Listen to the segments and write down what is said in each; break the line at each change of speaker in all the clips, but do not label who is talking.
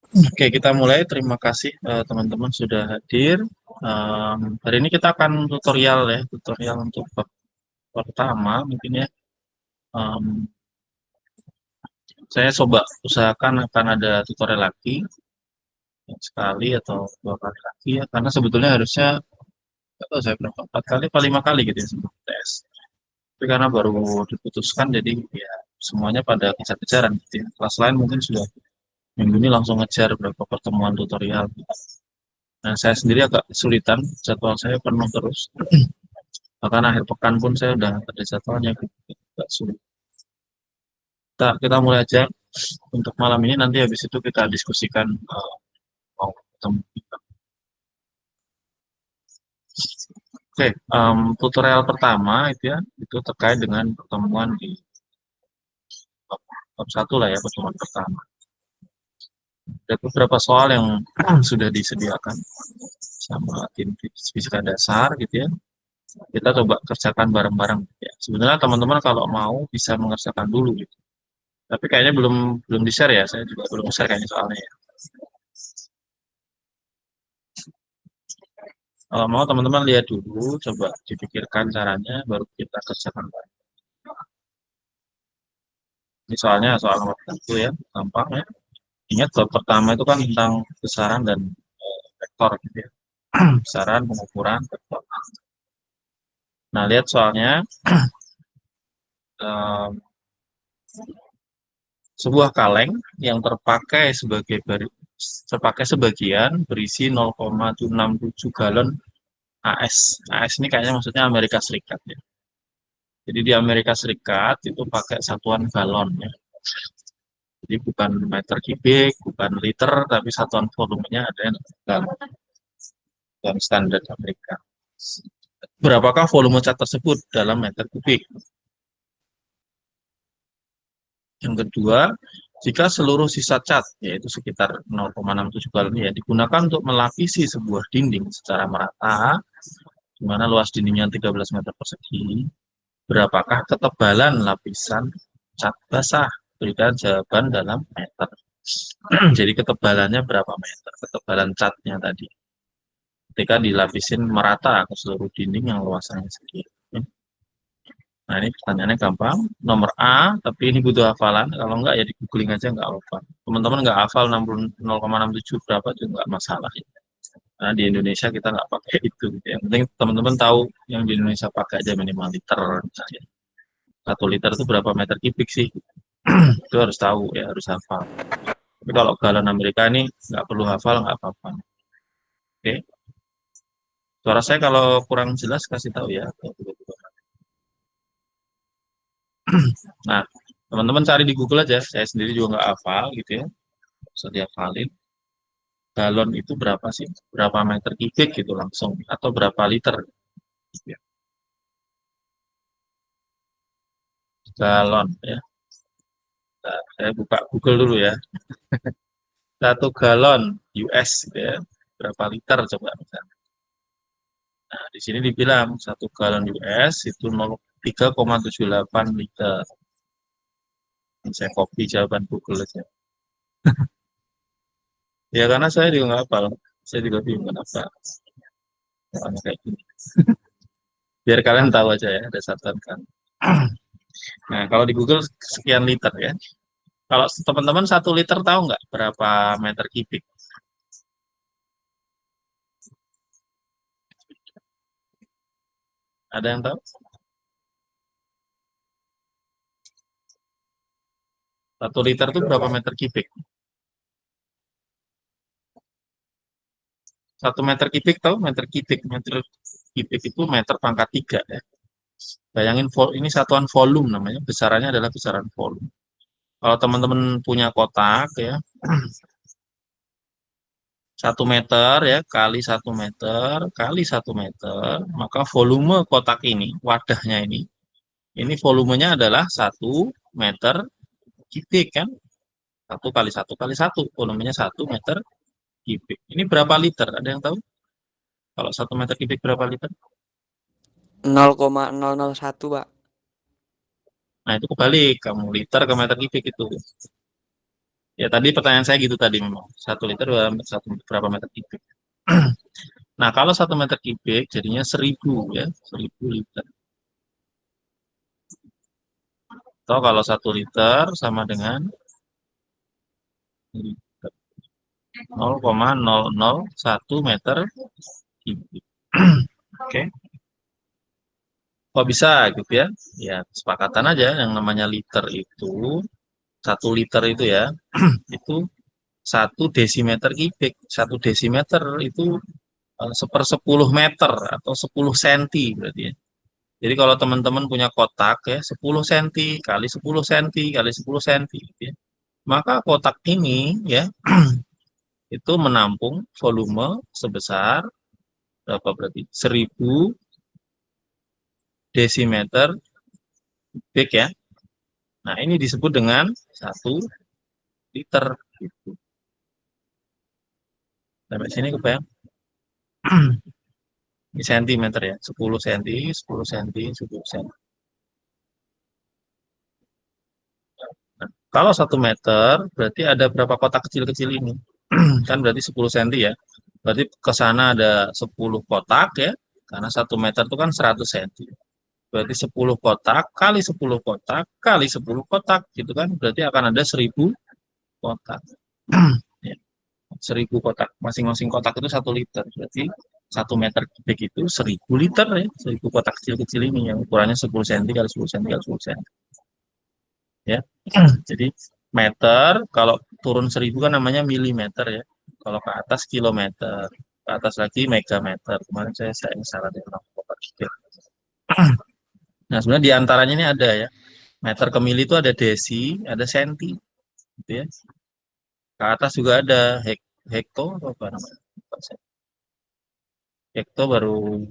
Oke, kita mulai. Terima kasih teman-teman sudah hadir. Hari ini kita akan tutorial ya, tutorial untuk bab pertama mungkin ya. Em, saya coba usahakan akan ada tutorial lagi sekali atau dua kali lagi ya, karena sebetulnya harusnya nggak tahu saya berapa, 4 kali atau 5 kali gitu ya sebelum tes. Tapi karena baru diputuskan, jadi ya semuanya pada kejar-kejaran gitu ya. Kelas lain mungkin sudah minggu ini langsung ngejar berapa pertemuan tutorial. Nah, saya sendiri agak kesulitan, jadwal saya penuh terus. Bahkan akhir pekan pun saya udah ada jadwalnya, agak sulit. Kita mulai aja untuk malam ini, nanti habis itu kita diskusikan mau ketemu. Oke, tutorial pertama itu ya, itu terkait dengan pertemuan di bab 1 lah ya, pertemuan pertama. Ada beberapa soal yang sudah disediakan sama tim fisika dasar gitu ya. Kita coba kerjakan bareng-bareng ya. Sebenarnya teman-teman kalau mau bisa mengerjakan dulu gitu. Tapi kayaknya belum belum di-share ya, saya juga belum share kayaknya soalnya ya. Kalau mau teman-teman lihat dulu, coba dipikirkan caranya, baru kita kerjakan bareng. Ini soalnya soal nomor 1 ya, gampang ya. Ingat bab pertama itu kan tentang besaran dan vektor gitu ya. Besaran, pengukuran, vektor. Nah, lihat soalnya, eh, sebuah kaleng yang terpakai sebagian berisi 0,67 galon AS. AS ini kayaknya maksudnya Amerika Serikat ya. Jadi di Amerika Serikat itu pakai satuan galon ya. Jadi bukan meter kubik, bukan liter, tapi satuan volumenya ada yang galon dan standar Amerika. Berapakah volume cat tersebut dalam meter kubik? Yang kedua, jika seluruh sisa cat, yaitu sekitar 0,67 galon ya, digunakan untuk melapisi sebuah dinding secara merata, di mana luas dindingnya 13 meter persegi, berapakah ketebalan lapisan cat basah? Berikan jawaban dalam meter. Jadi ketebalannya berapa meter? Ketebalan catnya tadi. Ketika dilapisin merata ke seluruh dinding yang luasannya segitu. Nah, ini pertanyaannya gampang. Nomor A, tapi ini butuh hafalan. Kalau enggak, ya di googling aja nggak apa-apa. Teman-teman nggak hafal 0,67 berapa juga nggak masalah. Ya. Karena di Indonesia kita nggak pakai itu. Gitu. Yang penting teman-teman tahu yang di Indonesia pakai aja minimal liter. Misalnya. 1 liter itu berapa meter kubik sih? Itu harus tahu ya, harus hafal. Tapi kalau galon Amerika ini nggak perlu hafal, nggak apa-apa. Oke. Suara saya kalau kurang jelas kasih tahu ya. Nah, teman-teman cari di Google aja. Saya sendiri juga nggak hafal gitu ya. Bisa dihafalin. Galon itu berapa sih? Berapa meter kubik gitu langsung. Atau berapa liter? Gitu ya. Galon ya. Nah, saya buka Google dulu ya. 1 galon US gitu ya. Berapa liter coba misalnya. Nah, di sini dibilang 1 galon US itu 3,78 liter. Ini saya copy jawaban Google aja. Ya karena saya juga nggak hafal. Saya juga bingung kenapa. Soalnya kayak gini. Biar kalian tahu aja ya, ada satuan kan. Nah, kalau di Google sekian liter ya. Kalau teman-teman 1 liter tahu nggak berapa meter kubik? Ada yang tahu? 1 liter itu berapa meter kubik? 1 meter kubik tahu? Meter kubik itu meter pangkat 3 ya. Bayangin ini satuan volume namanya. Besarannya adalah besaran volume. Kalau teman-teman punya kotak ya, 1 meter ya kali 1 meter kali 1 meter, maka volume kotak ini, wadahnya ini volumenya adalah 1 meter kubik kan? 1 kali 1 kali 1, volumenya 1 meter kubik. Ini berapa liter? Ada yang tahu? Kalau 1 meter kubik berapa liter?
0,001 Pak.
Nah itu kebalik, kamu liter ke meter kubik itu. Ya tadi pertanyaan saya gitu tadi memang 1 liter berapa meter kubik. Nah kalau 1 meter kubik jadinya 1000 ya, 1000 liter. Atau kalau 1 liter sama dengan 0,001 meter kubik. Oke, kok bisa gitu ya? Ya kesepakatan aja yang namanya liter itu 1 liter itu ya itu 1 desimeter kubik. 1 desimeter itu 1/10 meter atau 10 senti berarti ya. Jadi kalau teman-teman punya kotak ya 10 senti kali 10 senti kali 10 senti gitu ya. Maka kotak ini ya itu menampung volume sebesar berapa berarti? 1000 desimeter kubik ya. Nah, ini disebut dengan 1 liter gitu. Sampai sini kebayang? Ini sentimeter ya, 10 senti, 10 senti, 10 senti. Nah, kalau 1 meter berarti ada berapa kotak kecil-kecil ini? Kan berarti 10 senti ya. Berarti ke sana ada 10 kotak ya. Karena 1 meter itu kan 100 senti. Berarti 10 kotak kali 10 kotak kali 10 kotak gitu kan. Berarti akan ada 1000 kotak. Ya, 1000 kotak. Masing-masing kotak itu 1 liter. Berarti 1 meter kubik itu 1000 liter ya. 1000 kotak kecil-kecil ini yang ukurannya 10 senti kali 10 senti kali 10 senti. Ya. Jadi meter kalau turun 1000 kan namanya milimeter ya. Kalau ke atas kilometer, ke atas lagi megameter. Kemarin saya salah deh orang kotak kubik. Nah, sebenarnya di antaranya ini ada ya. Meter ke mili itu ada desi, ada senti, gitu ya. Ke atas juga ada hekto atau apa namanya? Hekto baru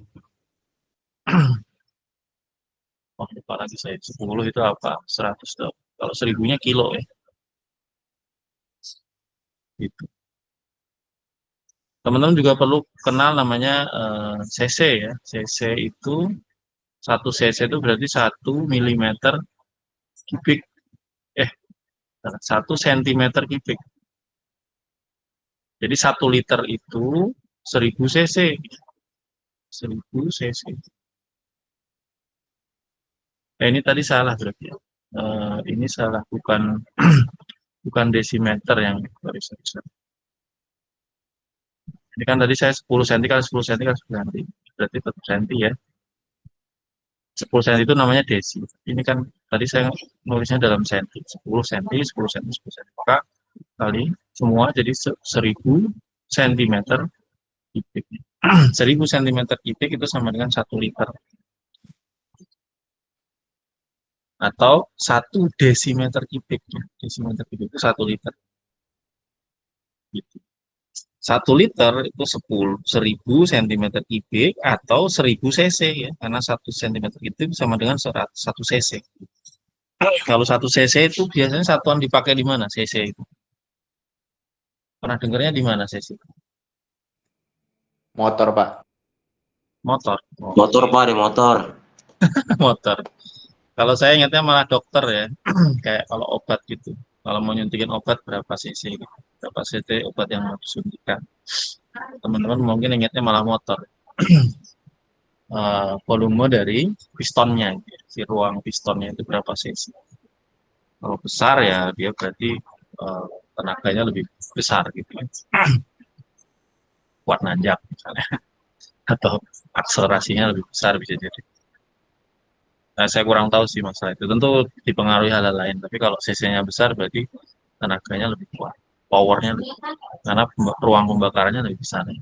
oh lupa lagi saya 10 itu apa? 100 tuh. Kalau 1000-nya kilo ya. Gitu. Teman-teman juga perlu kenal namanya cc ya. Cc itu 1 cc itu berarti 1 milimeter kubik. Eh, 1 sentimeter kubik. Jadi 1 liter itu 1000 cc. 1000 cc. Ini tadi salah berarti ya. Ini salah, bukan bukan desimeter yang sorry. Ini kan tadi saya 10 cm kali 10 cm kali 10 cm. Berarti 1 cm ya. 10 cm itu namanya desi. Ini kan tadi saya nulisnya dalam senti. 10 cm, 10 cm, 10 cm. Maka kali semua jadi 1000 cm kubik. 1000 cm kubik itu sama dengan 1 liter. Atau 1 desimeter kubik. Desimeter kubik itu 1 liter. Gitu. 1 liter itu 1000 cm kubik atau 1000 cc ya, karena 1 cm kubik sama dengan 1 cc. Kalau 1 cc itu biasanya satuan dipakai di mana cc itu? Pernah dengarnya di mana cc?
Motor, Pak.
Motor. Oh,
Motor Pak, di motor.
motor. Kalau saya ingatnya malah dokter ya, kayak kalau obat gitu. Kalau mau nyuntikin obat berapa cc gitu. Berapa cc obat yang mau disuntikan. Teman-teman mungkin ingatnya malah motor. Volume dari pistonnya, gitu ya. Si ruang pistonnya itu berapa cc. Kalau besar ya dia berarti tenaganya lebih besar gitu ya. Kuat nanjak misalnya. Atau akselerasinya lebih besar bisa jadi. Nah, saya kurang tahu sih masalah itu. Tentu dipengaruhi hal lain. Tapi kalau cc-nya besar berarti tenaganya lebih kuat. Powernya lebih kuat. Karena ruang pembakarannya lebih besar. Ya.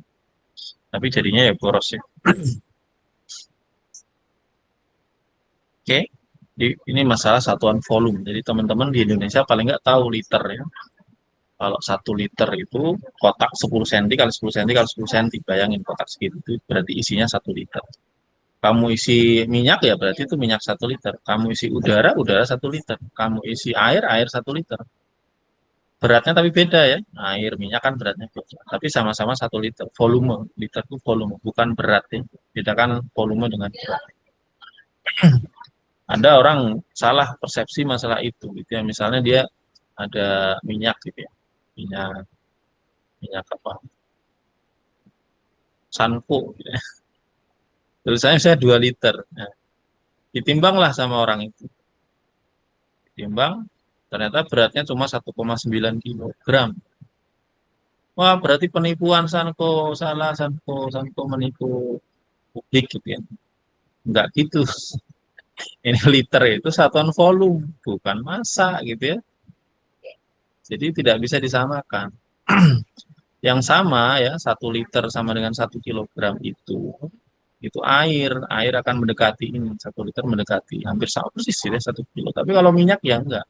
Tapi jadinya ya boros ya. Oke. Ini masalah satuan volume. Jadi teman-teman di Indonesia paling nggak tahu liter ya. Kalau 1 liter itu kotak 10 cm kali 10 cm kali 10 cm. Bayangin kotak segitu itu berarti isinya 1 liter. Kamu isi minyak ya berarti itu minyak 1 liter. Kamu isi udara, udara 1 liter. Kamu isi air, air 1 liter. Beratnya tapi beda ya. Air, minyak kan beratnya beda. Tapi sama-sama 1 liter. Volume, liter itu volume, bukan berat ya. Bedakan volume dengan berat. Ada orang salah persepsi masalah itu. Gitu ya. Misalnya dia ada minyak gitu ya, minyak minyak apa, Sanpo gitu ya. Terus saya 2 liter. Nah, ditimbanglah sama orang itu, ditimbang, ternyata beratnya cuma 1,9 kilogram. Wah, berarti penipuan Sanko, salah Sanko, Sanko menipu publik gitu ya. Enggak gitu. Ini liter itu satuan volume, bukan massa gitu ya. Jadi tidak bisa disamakan. Yang sama ya, 1 liter sama dengan 1 kilogram itu air. Air akan mendekati ini, 1 liter mendekati hampir sama persis ya 1 kilo. Tapi kalau minyak ya enggak.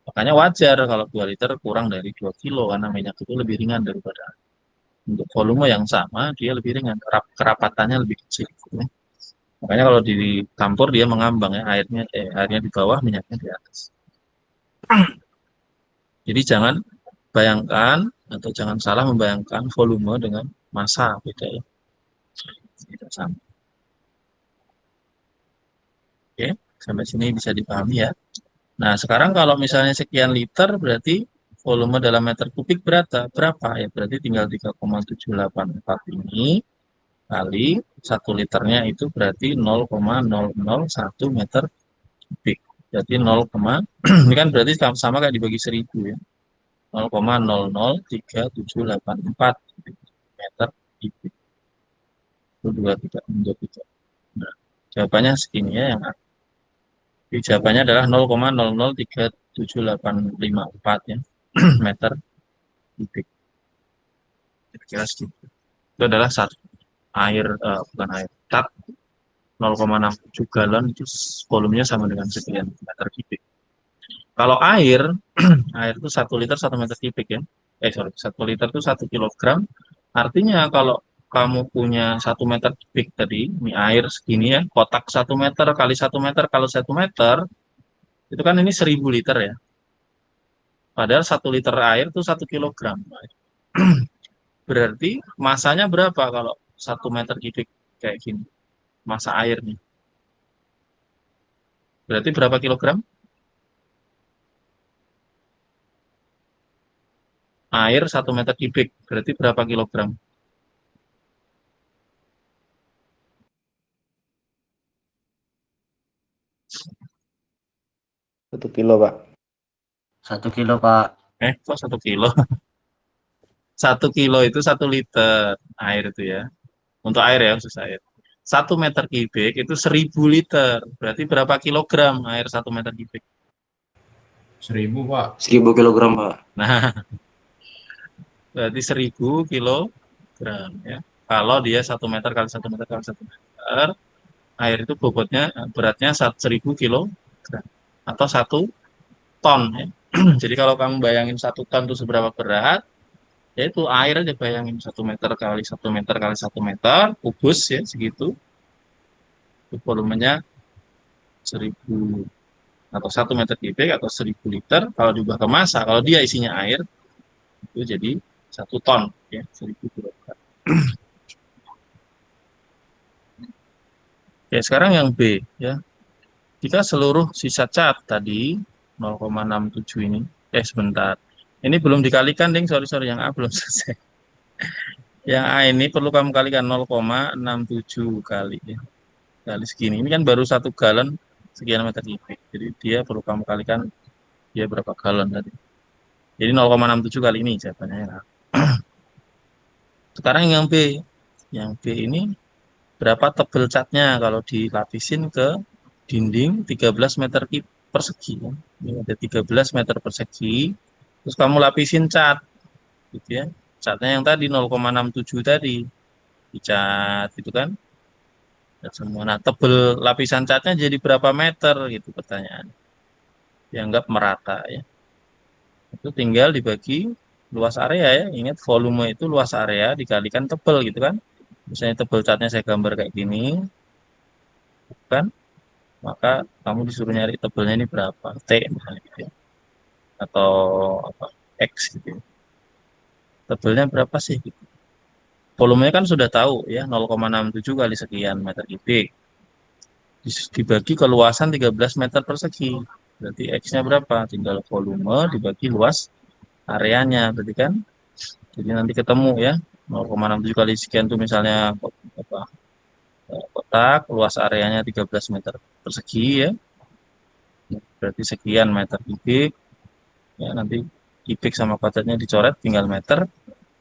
Makanya wajar kalau 2 liter kurang dari 2 kilo karena minyak itu lebih ringan daripada untuk volume yang sama dia lebih ringan, kerapatannya lebih kecil. Gitu ya. Makanya kalau ditampur dia mengambang ya, airnya di bawah, minyaknya di atas. Jadi jangan bayangkan atau jangan salah membayangkan volume dengan massa, beda ya. Tidak sama. Oke, sampai sini bisa dipahami ya. Nah, sekarang kalau misalnya sekian liter berarti volume dalam meter kubik berapa? Ya berarti tinggal 3,784 ini kali 1 liternya itu berarti 0,001 meter kubik. Berarti 0, ini kan berarti sama kayak dibagi 1000 ya. 0,00374 meter kubik. Itu 23. Nah, jawabannya segini ya yang A. Jadi jawabannya adalah 0,003784 ya meter kubik. Kira-kira segitu. Itu adalah satu air, bukan air, tat 0,67 galon itu volumenya sama dengan sekian meter kubik. Kalau air, air itu 1 liter 1 meter kubik ya. Sorry, 1 liter itu 1 kilogram. Artinya kalau kamu punya 1 meter kubik tadi, ini air segini ya, kotak 1 meter kali 1 meter kalau 1 meter, itu kan ini 1000 liter ya. Padahal 1 liter air itu 1 kilogram. Berarti masanya berapa kalau 1 meter kubik kayak gini? Masa air nih. Berarti berapa kilogram? Air 1 meter kubik. Berarti berapa kilogram?
1 kilo, Pak.
1 kilo, Pak.
Kok 1 kilo? 1 kilo itu 1 liter air itu ya. Untuk air ya, khusus air. 1 meter kubik itu 1000 liter. Berarti berapa kilogram air 1 meter kubik?
1000, Pak.
1000 kilogram, Pak.
Nah, berarti 1000 kilogram ya. Kalau dia 1 meter kali 1 meter kali 1 meter, air itu bobotnya, beratnya 1000 kilogram atau 1 ton ya. Jadi kalau kamu bayangin 1 ton itu seberapa berat, yaitu air aja bayangin 1 meter kali 1 meter kali 1 meter kubus ya segitu. Itu volumenya 1000 atau 1 meter kubik atau 1000 liter. Kalau diubah ke massa, kalau dia isinya air itu jadi 1 ton ya, 1000 kilogram. Ya, sekarang yang B ya. Jika seluruh sisa cat tadi 0,67 ini, sebentar. Ini belum dikalikan, Ding. Sorry, yang A belum selesai. Yang A ini perlu kamu kalikan 0,67 kali ya. Kali segini. Ini kan baru 1 galon sekian meter kubik. Jadi dia perlu kamu kalikan dia berapa galon tadi. Jadi 0,67 kali ini jawabannya ya. Sekarang yang B. Yang B ini berapa tebal catnya kalau dilapisin ke dinding 13 meter persegi. Ini ada 13 meter persegi. Terus kamu lapisin cat. Gitu ya. Catnya yang tadi 0,67 tadi. Dicat gitu kan. Semua. Nah, tebal lapisan catnya jadi berapa meter gitu pertanyaan. Dianggap merata ya. Itu tinggal dibagi luas area ya. Ingat volume itu luas area dikalikan tebal gitu kan. Misalnya tebal catnya saya gambar kayak gini. Kan? Maka kamu disuruh nyari tebelnya ini berapa. T misalnya gitu ya. Atau apa, X gitu ya. Tebelnya berapa sih gitu. Volumenya kan sudah tahu ya, 0,67 kali sekian meter kubik. Dibagi ke luasan 13 meter persegi. Berarti X-nya berapa? Tinggal volume dibagi luas areanya. Berarti kan? Jadi nanti ketemu ya. 0,67 kali sekian tuh misalnya apa, kotak, luas areanya 13 meter persegi ya. Berarti sekian meter kubik. Ya, nanti kubik sama kuadratnya dicoret tinggal meter.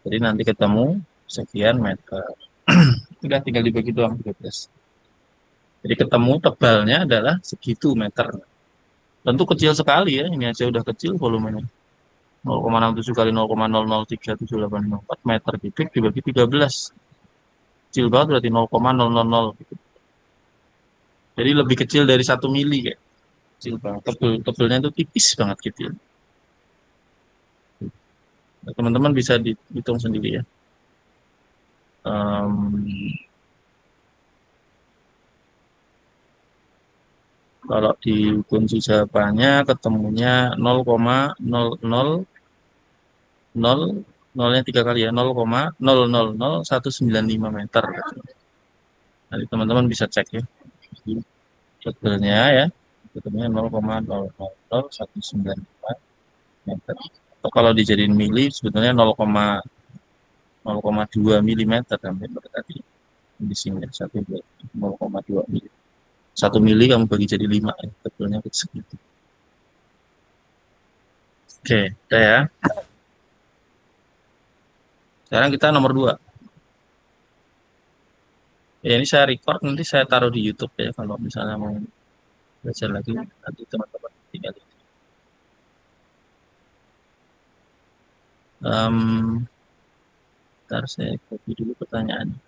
Jadi nanti ketemu sekian meter. Udah tinggal dibagi doang 13. Jadi ketemu tebalnya adalah segitu meter. Tentu kecil sekali ya, ini aja udah kecil volumenya. 0,67 kali 0,003784 meter kubik dibagi 13. Kecil banget berarti 0,000 gitu. Jadi lebih kecil dari 1 mili kayak. Kecil banget. Tebelnya itu tipis banget gitu ya. Nah, teman-teman bisa dihitung sendiri ya. Em, Kalau di kunci jawabannya ketemunya 0,00 nolnya 3 kali ya 0,000195 meter. Nanti teman-teman bisa cek ya. Detailnya ya. Ketemunya 0,000195 meter. Atau kalau dijadiin mili sebetulnya 0,2 milimeter sampai tadi di sini 0,2 mili. 1 mili kamu bagi jadi 5 ya. Detailnya segitu. Oke, udah ya. Sekarang kita nomor 2. Ya, ini saya record, nanti saya taruh di YouTube ya. Kalau misalnya mau belajar lagi, nanti teman-teman tinggal. Ntar saya copy dulu pertanyaannya.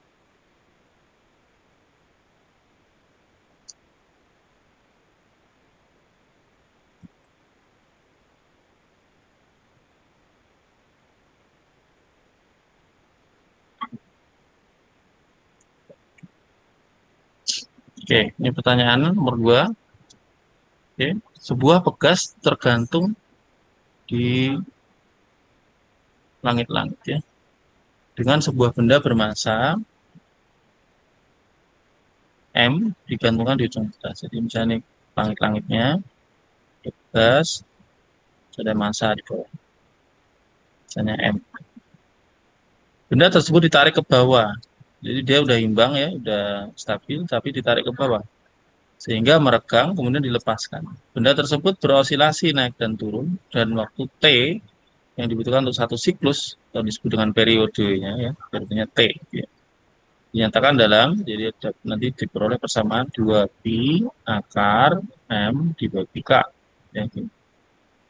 Oke, ini pertanyaan nomor 2. Oke, sebuah pegas tergantung di langit-langit ya. Dengan sebuah benda bermassa M digantungkan di ujung pegas. Jadi misalnya langit-langitnya pegas, ada massa di bawah. Misalnya M. Benda tersebut ditarik ke bawah. Jadi dia udah imbang ya, udah stabil, tapi ditarik ke bawah. Sehingga meregang, kemudian dilepaskan. Benda tersebut berosilasi naik dan turun, dan waktu T yang dibutuhkan untuk satu siklus, atau disebut dengan periodenya, ya, periodenya T. Ya. Dinyatakan dalam, jadi nanti diperoleh persamaan 2pi akar M dibagi K. Ya,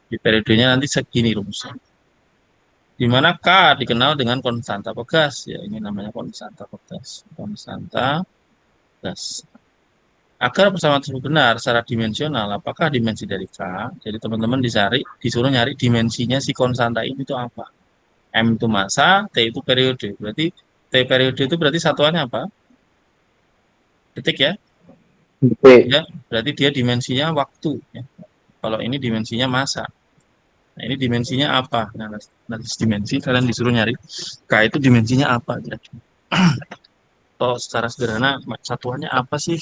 di periodenya nanti segini rumusnya. Di mana K dikenal dengan konstanta pegas. Ya, ini namanya konstanta pegas. Konstanta pegas. Agar persamaan tersebut benar secara dimensional, apakah dimensi dari K? Jadi teman-teman disuruh nyari dimensinya si konstanta ini itu apa? M itu massa, T itu periode. Berarti T periode itu berarti satuannya apa? Detik ya?
P.
Ya, berarti dia dimensinya waktu. Ya. Kalau ini dimensinya massa. Nah, ini dimensinya apa? Nah, nanti dimensi kalian disuruh nyari K itu dimensinya apa kira-kira. Atau secara sederhana satuannya apa sih?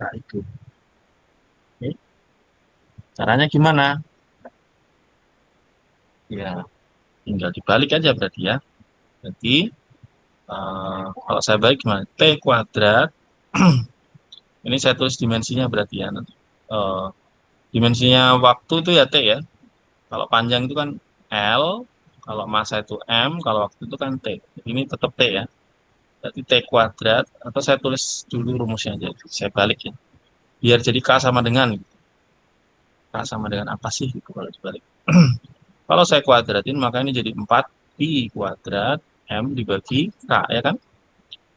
Nah, itu. Oke. Caranya gimana? Ya, tinggal dibalik aja berarti ya. Berarti kalau saya balik gimana? T kuadrat. Ini saya tulis dimensinya berarti ya. Nanti. Dimensinya waktu itu ya T ya. Kalau panjang itu kan L, kalau massa itu M, kalau waktu itu kan T. Ini tetap T ya. Berarti T kuadrat, atau saya tulis dulu rumusnya aja. Saya balik ya. Biar jadi K sama dengan. K sama dengan apa sih gitu kalau dibalik. Kalau saya kuadratin maka ini jadi 4pi kuadrat M dibagi K ya kan.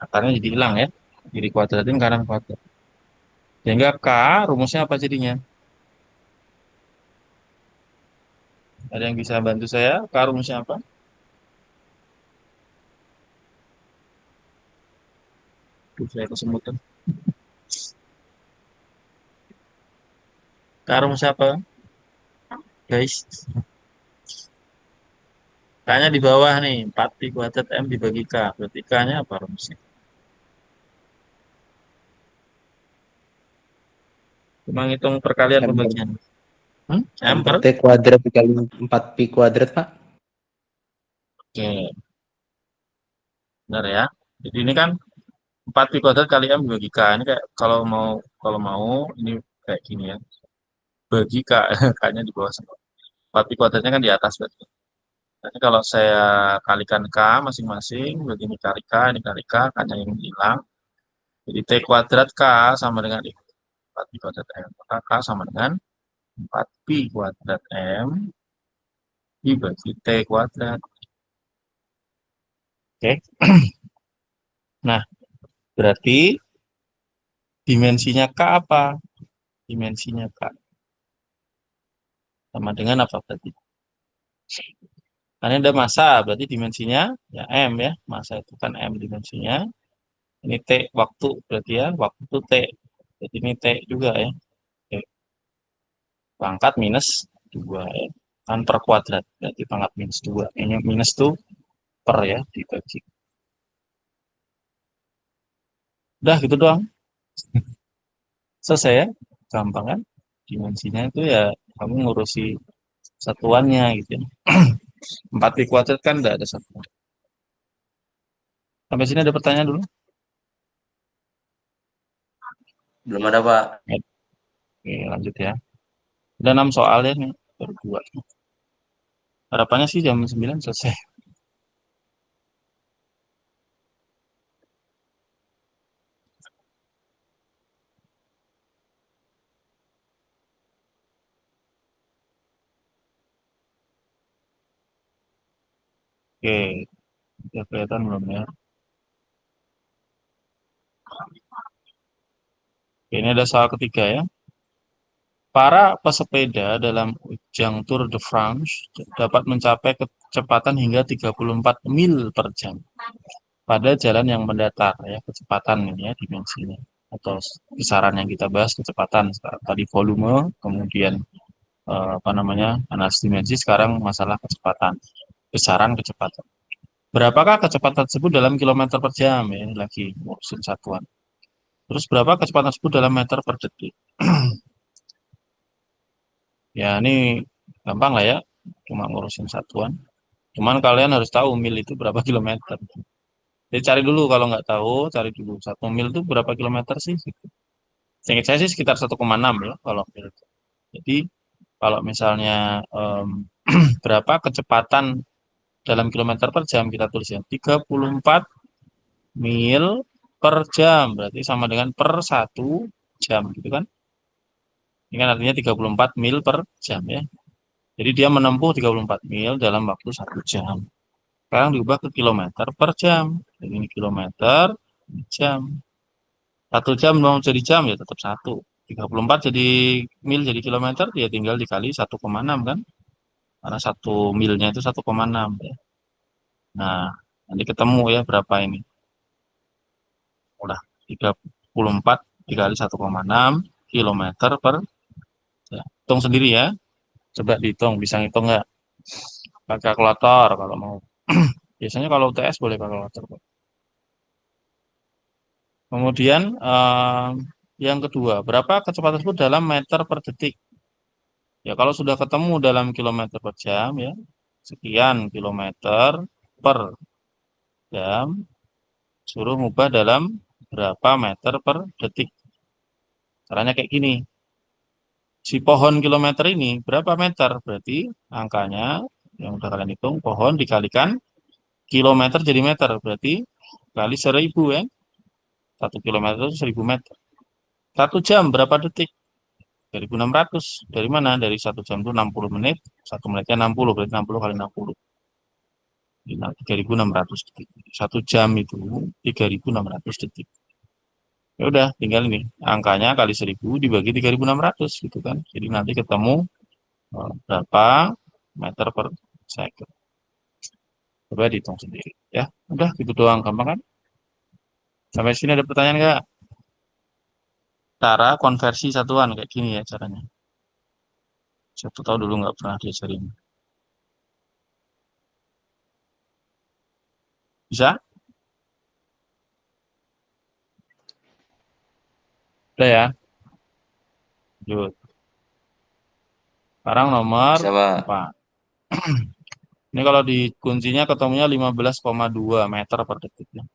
Akarnya jadi hilang ya. Jadi kuadratin kanan kuadrat. Sehingga K rumusnya apa jadinya? Ada yang bisa bantu saya? K rumusnya apa? Saya kesemutan. K rumusnya apa? Guys. K-nya di bawah nih. 4pi kuadrat M dibagi K. Berarti K-nya apa rumusnya? menghitung perkalian
M per,
pembagian. M
M
per?
per T kuadrat dikali 4Pi kuadrat, Pak.
Oke, benar ya. Jadi ini kan 4 pi kuadrat kali M dibagi K. Ini kayak kalau mau ini kayak gini ya. Bagi K, K-nya di bawah semua. 4 pi kuadratnya kan di atas berarti. Nanti kalau saya kalikan K masing-masing, berarti ini kali K, K-nya yang hilang. Jadi T kuadrat K sama dengan 4 pi kuadrat M. Maka K sama dengan 4 pi kuadrat M dibagi T kuadrat. Oke. Nah, berarti dimensinya K apa? Dimensinya K sama dengan apa berarti? Karena ada massa, berarti dimensinya ya M ya. Massa itu kan M dimensinya. Ini T waktu, berarti ya waktu itu T. Jadi ini T juga ya. Oke. Pangkat minus 2 ya. Kan per kuadrat, berarti pangkat minus 2. Ini minus tuh per ya, dibagi. Udah gitu doang. Selesai ya. Gampang kan? Dimensinya itu ya kamu ngurusi satuannya gitu ya. 4 pi kuadrat kan enggak ada satuan. Sampai sini ada pertanyaan dulu?
Belum ada, Pak.
Oke, lanjut ya. Ada 6 soal ya nih, baru 2. Harapannya sih jam 9 selesai. Oke, udah kelihatan belum ya? Oke, ini ada soal ketiga ya. Para pesepeda dalam ajang Tour de France dapat mencapai kecepatan hingga 34 mil per jam pada jalan yang mendatar ya, kecepatan ini ya dimensinya atau kisaran yang kita bahas kecepatan tadi volume, kemudian apa namanya analisis dimensi, sekarang masalah kecepatan, besaran kecepatan. Berapakah kecepatan tersebut dalam kilometer per jam ya, ini lagi ngurusin satuan. Terus berapa kecepatan tersebut dalam meter per detik? Ya ini gampang lah ya, cuma ngurusin satuan. Cuman kalian harus tahu mil itu berapa kilometer. Jadi cari dulu kalau nggak tahu, cari dulu 1 mil itu berapa kilometer sih? Gitu. Seingat saya sih sekitar 1,6 ya kalau mil. Jadi kalau misalnya berapa kecepatan dalam kilometer per jam kita tulis ya 34 mil per jam, berarti sama dengan per 1 jam gitu kan. Ini kan artinya 34 mil per jam ya. Jadi dia menempuh 34 mil dalam waktu 1 jam. Sekarang diubah ke kilometer per jam. Jadi ini kilometer per jam. 1 jam mau jadi jam ya tetap 1. 34 jadi mil jadi kilometer, dia tinggal dikali 1,6 kan. Karena 1 milnya itu 1,6 ya. Nah, nanti ketemu ya berapa ini. Udah 34 dikali 1,6 kilometer per jam. Hitung sendiri ya. Coba dihitung, bisa ngitung nggak? Pakai kalkulator kalau mau. Biasanya kalau UTS boleh pakai kalkulator. Kemudian yang kedua, berapa kecepatan tersebut dalam meter per detik? Ya kalau sudah ketemu dalam kilometer per jam ya, sekian kilometer per jam, suruh ngubah dalam berapa meter per detik. Caranya kayak gini. Si pohon kilometer ini berapa meter? Berarti angkanya yang udah kalian hitung, pohon dikalikan kilometer jadi meter. Berarti kali 1000 ya. 1 kilometer itu 1000 meter. 1 jam berapa detik? 2600. Dari mana? Dari 1 jam itu 60 menit. 1 menitnya 60. Berarti 60 kali 60. 3600 detik. 1 jam itu 3600 detik. Ya udah, tinggal ini. Angkanya kali 1000 dibagi 3600 gitu kan. Jadi nanti ketemu berapa meter per second. Coba dihitung sendiri ya. Udah gitu doang, gampang kan? Sampai sini ada pertanyaan nggak? Cara konversi satuan kayak gini ya caranya. Siapa tahu dulu nggak pernah diajarin. Bisa? Udah ya. Lanjut. Sekarang nomor
Bisa, Pak.
4. Ini kalau di kuncinya ketemunya 15,2 meter per detik. Ya.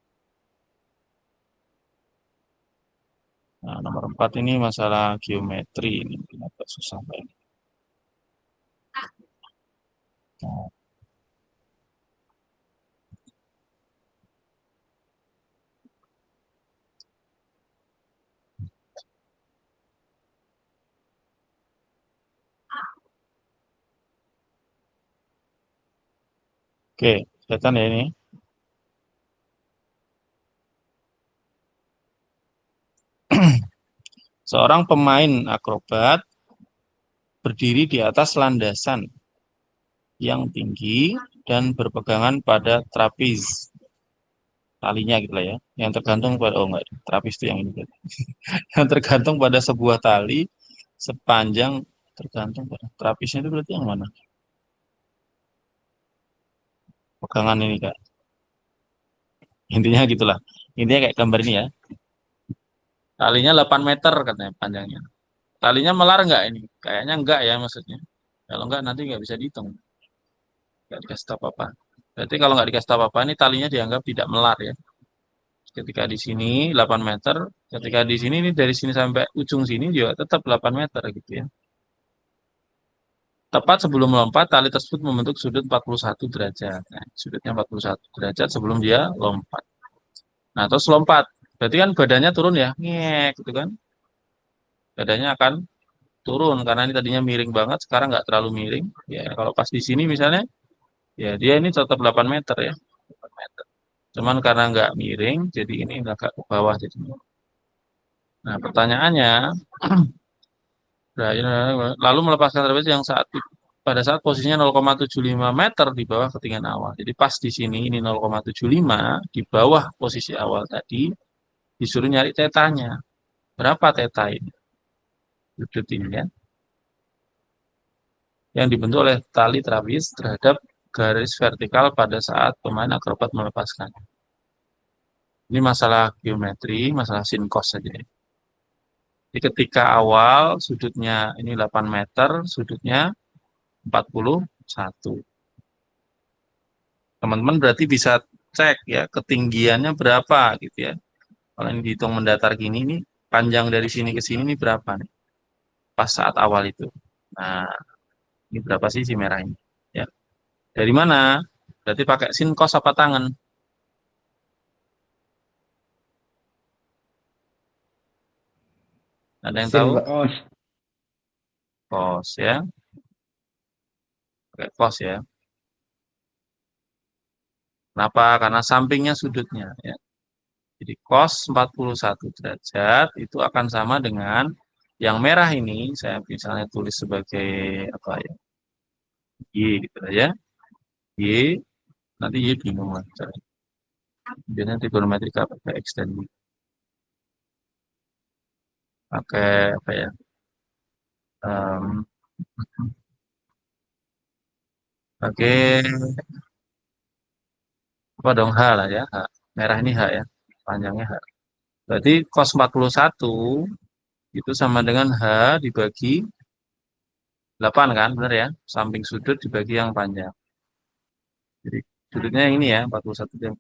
Nah, nomor 4 ini masalah geometri. Ini agak susah, Pak. Nah, oke, kelihatan ya ini. Seorang pemain akrobat berdiri di atas landasan yang tinggi dan berpegangan pada trapez. Talinya gitu lah ya. Yang tergantung pada, oh enggak, trapez itu yang ini. Yang tergantung pada sebuah tali sepanjang, tergantung pada trapeznya itu berarti yang mana? Pegangan ini, Kak. Intinya gitulah. Intinya kayak gambar ini ya. Talinya 8 meter katanya panjangnya. Talinya melar enggak ini? Kayaknya enggak ya maksudnya. Kalau enggak nanti enggak bisa dihitung. Enggak dikasih tahu apa-apa. Berarti kalau enggak dikasih tahu apa-apa ini talinya dianggap tidak melar ya. Ketika di sini 8 meter, ketika di sini ini dari sini sampai ujung sini juga tetap 8 meter gitu ya. Tepat sebelum melompat, tali tersebut membentuk sudut 41 derajat. Nah, sudutnya 41 derajat sebelum dia lompat. Nah, terus lompat. Berarti kan badannya turun ya. Ngek gitu kan. Badannya akan turun karena ini tadinya miring banget, sekarang nggak terlalu miring. Ya, kalau pas di sini misalnya, ya dia ini tetap 8 meter ya. 8 meter. Cuman karena nggak miring, jadi ini agak ke bawah jadinya. Nah, pertanyaannya, lalu melepaskan trapez yang pada saat posisinya 0,75 meter di bawah ketinggian awal. Jadi pas di sini ini 0,75 di bawah posisi awal tadi, disuruh nyari tetanya. Berapa teta ini? Sudut ini ya. Yang dibentuk oleh tali trapez terhadap garis vertikal pada saat pemain akrobat melepaskan. Ini masalah geometri, masalah sin cos saja. Jadi ketika awal sudutnya ini 8 meter, sudutnya 41. Teman-teman berarti bisa cek ya ketinggiannya berapa gitu ya. Kalau ini dihitung mendatar gini nih, panjang dari sini ke sini nih berapa nih? Pas saat awal itu. Nah, ini berapa sih si merah ini? Ya. Dari mana? Berarti pakai sin cos apa tangan? Ada yang tahu?
Pak.
Cos ya. Pakai cos ya. Kenapa? Karena sampingnya sudutnya ya. Jadi cos 41 derajat itu akan sama dengan yang merah ini, saya misalnya tulis sebagai apa ya? Y gitu ya. Y, nanti Y bingung lah. Biasanya trigonometrika pakai X dan Y. Pakai apa ya? Um, pakai apa dong? H lah ya. H. Merah ini H ya. Panjangnya H. Berarti cos 41 itu sama dengan H dibagi 8 kan, benar ya? Samping sudut dibagi yang panjang. Jadi sudutnya yang ini ya, 41 jam.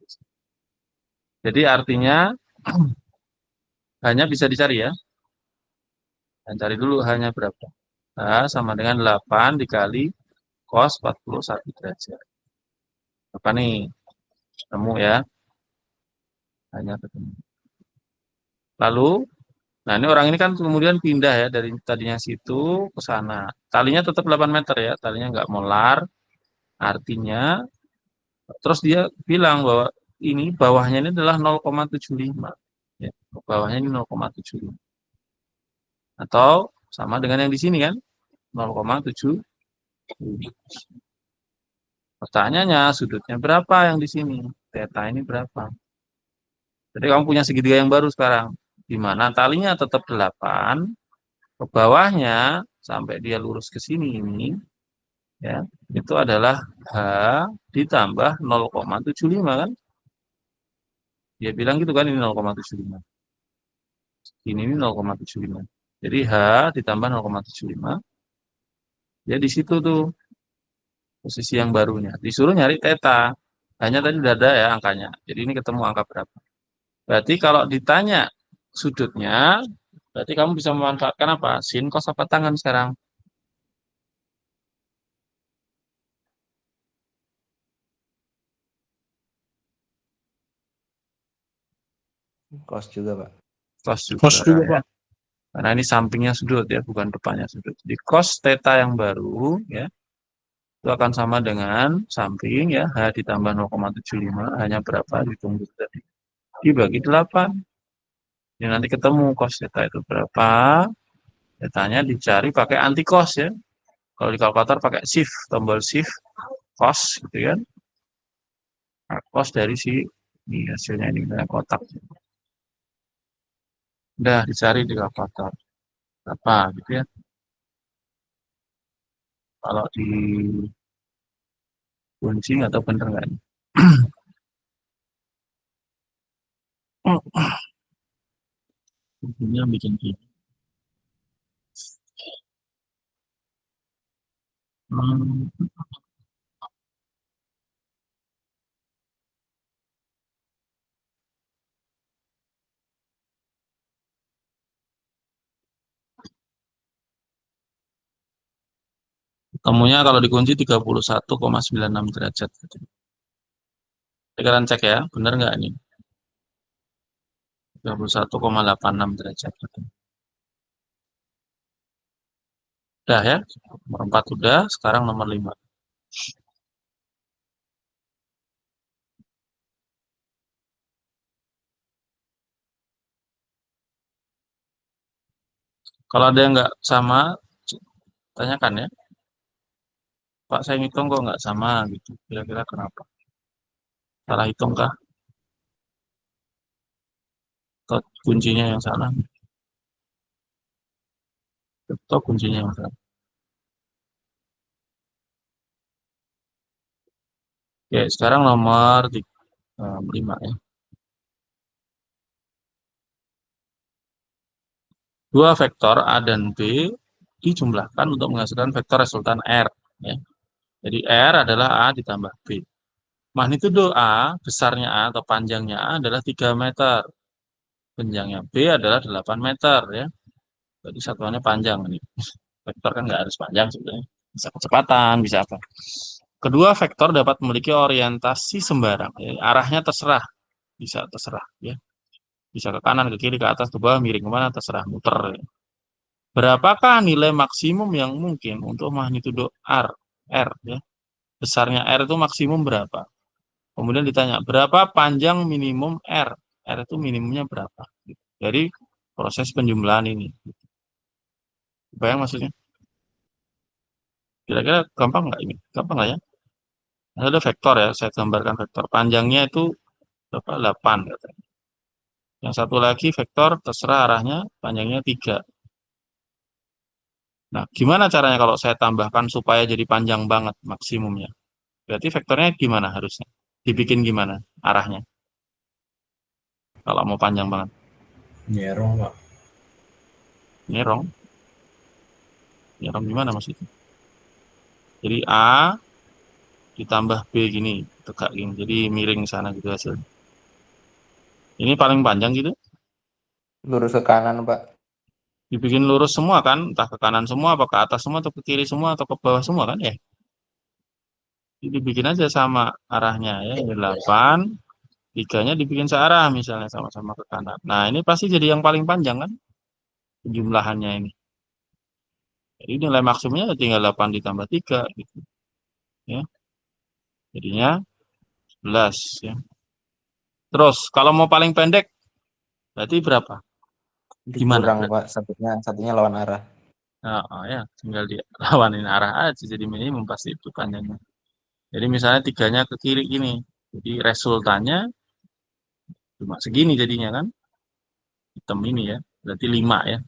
Jadi artinya hanya bisa dicari ya. Dan cari dulu hanya berapa. H sama dengan 8 dikali cos 41 derajat. Apa nih? Ketemu ya. Hanya ketemu. Lalu, nah ini orang ini kan kemudian pindah ya dari tadinya situ ke sana. Talinya tetap 8 meter ya. Talinya nggak molar. Artinya, terus dia bilang bahwa ini bawahnya ini adalah 0,75. Ya, bawahnya ini 0,75. Atau sama dengan yang di sini kan, 0,7. Pertanyaannya, sudutnya berapa yang di sini? Theta ini berapa? Jadi kamu punya segitiga yang baru sekarang. Di mana talinya tetap 8, ke bawahnya sampai dia lurus ke sini ini, ya, itu adalah H ditambah 0,75 kan? Dia bilang gitu kan, ini 0,75. Ini 0,75. Jadi H ditambah 0,75. Ya di situ tuh posisi yang barunya. Disuruh nyari theta. Hanya tadi udah ada ya angkanya. Jadi ini ketemu angka berapa. Berarti kalau ditanya sudutnya, berarti kamu bisa memanfaatkan apa? Sin, cos, apa tangan sekarang?
Cos juga, Pak.
Cos
Kos
juga.
juga,
Ya.
Pak.
Karena ini sampingnya sudut ya, bukan depannya sudut. Jadi cos theta yang baru ya, itu akan sama dengan samping ya, H ditambah 0,75, hanya berapa? Ditunggu tadi. Dibagi 8. Jadi nanti ketemu cos theta itu berapa. Thetanya dicari pakai anti cos ya. Kalau di kalkulator pakai shift, tombol shift, cos gitu kan. Nah, cos dari si ini hasilnya ini kayak kotak. Udah dicari di kalkulator. Apa gitu ya. Kalau di kunci nggak tahu bener nggak ini. Intinya bikin gini. Hmm, Ketemunya kalau dikunci 31,96 derajat. Gitu. Sekarang cek ya, bener nggak ini? 31,86 derajat. Gitu. Udah ya, nomor 4 udah, sekarang nomor 5. Kalau ada yang nggak sama, tanyakan ya. Pak, saya ngitung kok nggak sama gitu. Kira-kira kenapa? Salah hitung kah? Atau kuncinya yang salah? Atau kuncinya yang salah? Oke, sekarang nomor 5 ya. Dua vektor A dan B dijumlahkan untuk menghasilkan vektor resultan R. Ya. Jadi R adalah A ditambah B. Magnitudo A, besarnya A atau panjangnya A adalah 3 meter. Panjangnya B adalah 8 meter. Ya. Jadi satuannya panjang. Ini. Vektor kan nggak harus panjang sebenarnya. Bisa kecepatan, bisa apa. Kedua vektor dapat memiliki orientasi sembarang. Ya. Arahnya terserah. Bisa terserah. Ya. Bisa ke kanan, ke kiri, ke atas, ke bawah, miring kemana, terserah. Muter. Ya. Berapakah nilai maksimum yang mungkin untuk magnitudo R? Ya. Besarnya R itu maksimum berapa? Kemudian ditanya, berapa panjang minimum R? R itu minimumnya berapa? Dari proses penjumlahan ini. Bayang maksudnya? Kira-kira gampang nggak ini? Gampang nggak ya? Ada vektor ya, saya gambarkan vektor. Panjangnya itu berapa? 8. Katanya. Yang satu lagi vektor, terserah arahnya, panjangnya 3. Nah, gimana caranya kalau saya tambahkan supaya jadi panjang banget maksimumnya? Berarti vektornya gimana harusnya? Dibikin gimana arahnya? Kalau mau panjang banget.
Nyerong, Pak.
Nyerong. Nyerong gimana maksudnya? Jadi A ditambah B gini, tegak gini. Jadi miring sana gitu hasilnya. Ini paling panjang gitu.
Lurus ke kanan, Pak.
Dibikin lurus semua kan, entah ke kanan semua, apa ke atas semua, atau ke kiri semua, atau ke bawah semua kan ya. Jadi dibikin aja sama arahnya ya. Ini 8, 3-nya dibikin searah misalnya sama-sama ke kanan. Nah ini pasti jadi yang paling panjang kan, jumlahannya ini. Jadi nilai maksimumnya tinggal 8 ditambah 3 gitu. Ya. Jadinya 11 ya. Terus kalau mau paling pendek berarti berapa? Gimana?
Dikurang, Pak. Satunya lawan arah.
Nah, oh ya, tinggal dilawanin arah aja jadi minimum pasti itu panjangnya. Jadi misalnya 3-nya ke kiri gini. Jadi resultannya cuma segini jadinya kan. Hitam ini ya. Berarti 5 ya.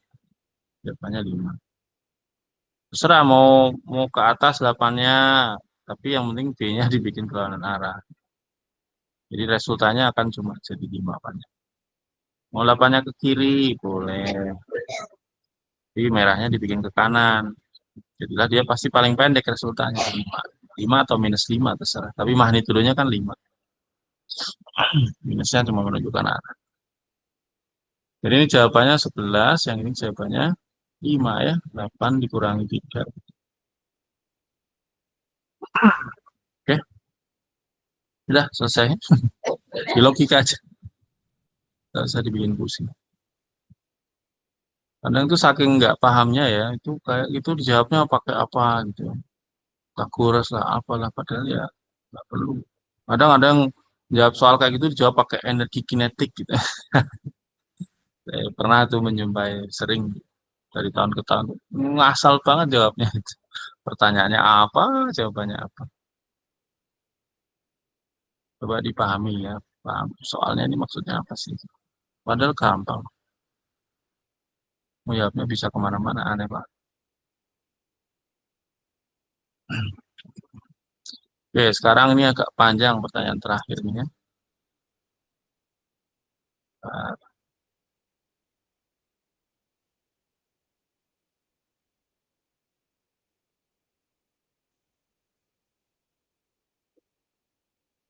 Jawabannya 5. Terserah mau mau ke atas 8-nya, tapi yang penting B-nya dibikin berlawanan arah. Jadi resultannya akan cuma jadi 5 panjang. Mau 8-nya ke kiri boleh. Jadi merahnya dibikin ke kanan. Jadilah dia pasti paling pendek resultannya 5. 5 atau -5 terserah. Tapi magnitudonya kan 5. Minusnya cuma menunjukkan arah. Jadi ini jawabannya 11, yang ini jawabannya 5 ya. 8 dikurangi 3. Oke, udah selesai. Di logika aja. Nggak usah dibikin pusing. Kadang itu saking nggak pahamnya ya, itu kayak itu dijawabnya pakai apa gitu. Tak kuras lah, apalah. Padahal ya nggak perlu. Kadang ada yang jawab soal kayak gitu dijawab pakai energi kinetik gitu. Saya pernah tuh menjumpai sering dari tahun ke tahun. Ngasal banget jawabnya itu. Pertanyaannya apa, jawabannya apa. Coba dipahami ya, paham soalnya ini maksudnya apa sih. Padahal gampang. Mau jawabnya bisa kemana-mana, aneh banget. Oke, sekarang ini agak panjang pertanyaan terakhir nih ya. Nah,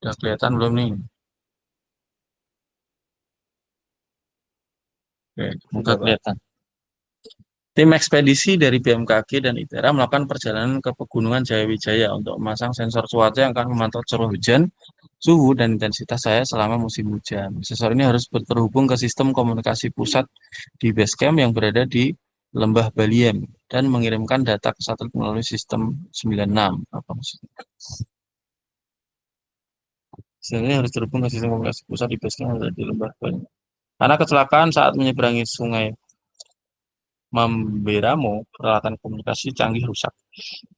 udah kelihatan belum nih? Oke, semoga
Sudah, Pak.
kelihatan. Tim ekspedisi dari BMKG dan ITERA melakukan perjalanan ke Pegunungan Jayawijaya untuk memasang sensor cuaca yang akan memantau curah hujan, suhu, dan intensitas cahaya selama musim hujan. Sensor ini harus terhubung ke sistem komunikasi pusat di base camp yang berada di Lembah Baliem dan mengirimkan data ke satelit melalui sistem 96. Apa maksudnya? Sensor ini harus terhubung ke sistem komunikasi pusat di base camp yang berada di Lembah Baliem. Karena kecelakaan saat menyeberangi sungai Mamberamo, peralatan komunikasi canggih rusak.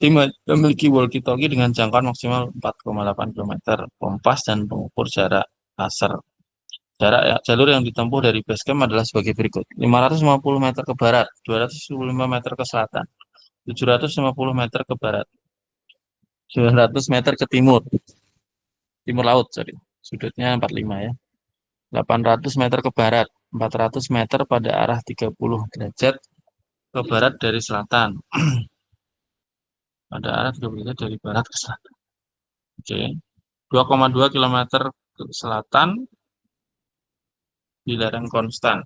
Tim memiliki walkie-talkie dengan jangkauan maksimal 4,8 km, kompas, dan pengukur jarak laser. Jalur yang ditempuh dari base camp adalah sebagai berikut. 550 meter ke barat, 275 meter ke selatan, 750 meter ke barat, 900 meter ke timur, timur laut, sorry. Sudutnya 45 ya. 800 meter ke barat, 400 meter pada arah 30 derajat ke barat dari selatan. Pada arah 30 derajat dari barat ke selatan. Oke. 2,2 kilometer ke selatan di lereng konstan.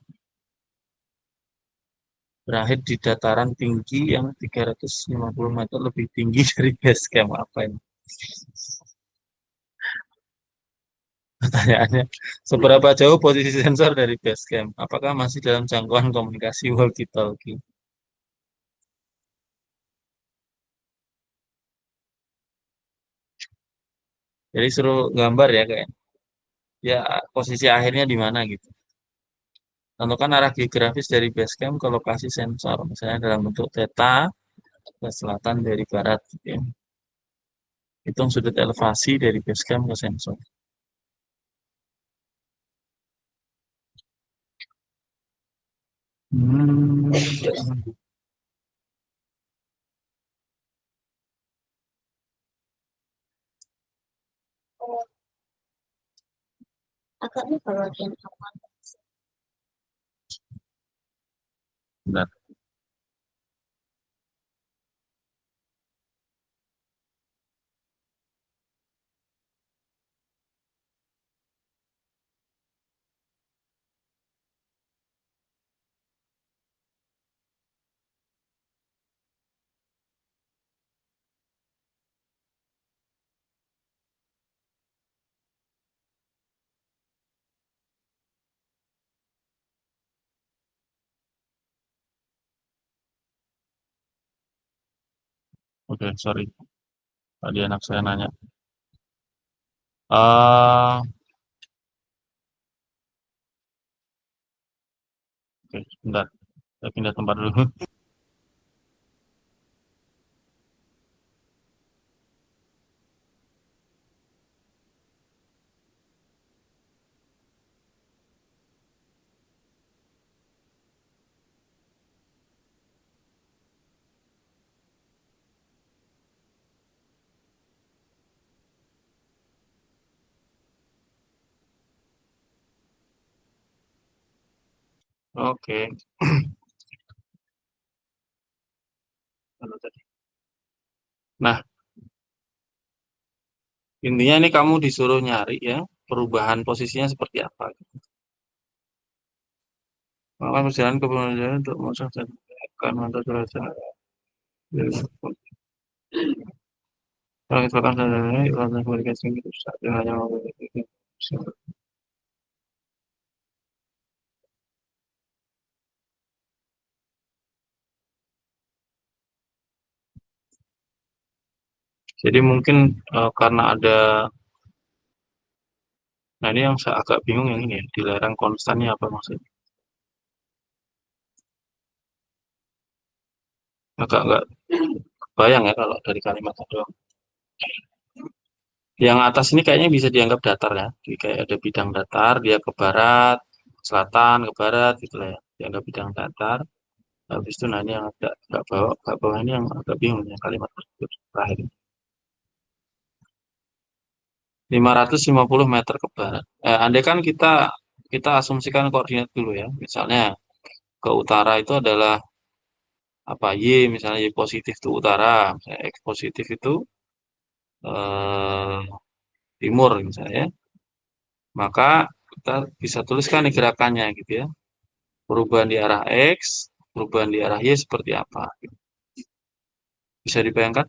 Berakhir di dataran tinggi yang 350 meter lebih tinggi dari base camp. Apa ini? Pertanyaannya, seberapa jauh posisi sensor dari base camp? Apakah masih dalam jangkauan komunikasi walkie-talkie? Jadi suruh gambar ya kayak ya posisi akhirnya di mana gitu. Tentukan arah geografis dari base camp ke lokasi sensor, misalnya dalam bentuk theta ke selatan dari barat. Gitu ya. Hitung sudut elevasi dari base camp ke sensor. Hmm.
Agaknya kalau yang aman.
Bentar. Oke, sorry. Tadi anak saya nanya. Ah, oke, bentar. Saya pindah tempat dulu. Oke. Kalau tadi. Nah, intinya ini kamu disuruh nyari ya, perubahan posisinya seperti apa. Melakukan perjalanan ke perjalanan untuk akan mantap cuaca. Kalau misalkan saya iklan komunikasi itu saja hanya jadi mungkin karena ada, nah ini yang saya agak bingung yang ini ya, dilarang konstannya apa maksudnya? Agak nggak bayang ya kalau dari kalimat doang. Yang atas ini kayaknya bisa dianggap datar ya, jadi kayak ada bidang datar, dia ke barat, ke selatan, ke barat gitu lah ya, dianggap bidang datar. Habis itu nah ini yang agak bawah ini yang agak bingung ya kalimat tersebut terakhir. 550 meter ke barat. Andai kan kita asumsikan koordinat dulu ya. Misalnya ke utara itu adalah apa Y, misalnya Y positif itu utara, misalnya X positif itu eh, timur misalnya ya. Maka kita bisa tuliskan nih gerakannya gitu ya. Perubahan di arah X, perubahan di arah Y seperti apa. Bisa dibayangkan?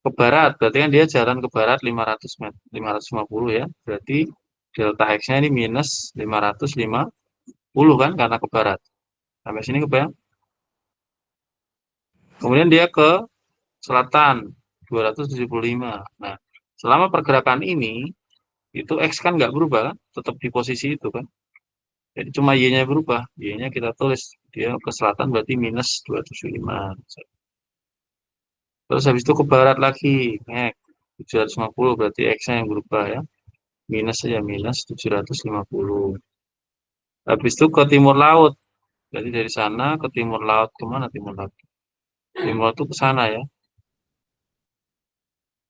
Ke barat, berarti kan dia jalan ke barat 500 meter, 550 ya. Berarti delta X-nya ini minus 550 kan karena ke barat. Sampai sini kebayang? Kemudian dia ke selatan 275. Nah, selama pergerakan ini itu X kan nggak berubah kan? Tetap di posisi itu kan. Jadi cuma Y-nya berubah. Y-nya kita tulis dia ke selatan berarti minus 275. Terus habis itu ke barat lagi, X 750 berarti X-nya yang berubah ya. Minus saja minus 750. Habis itu ke timur laut. Jadi dari sana ke timur laut kemana timur laut? Timur laut itu ke sana ya.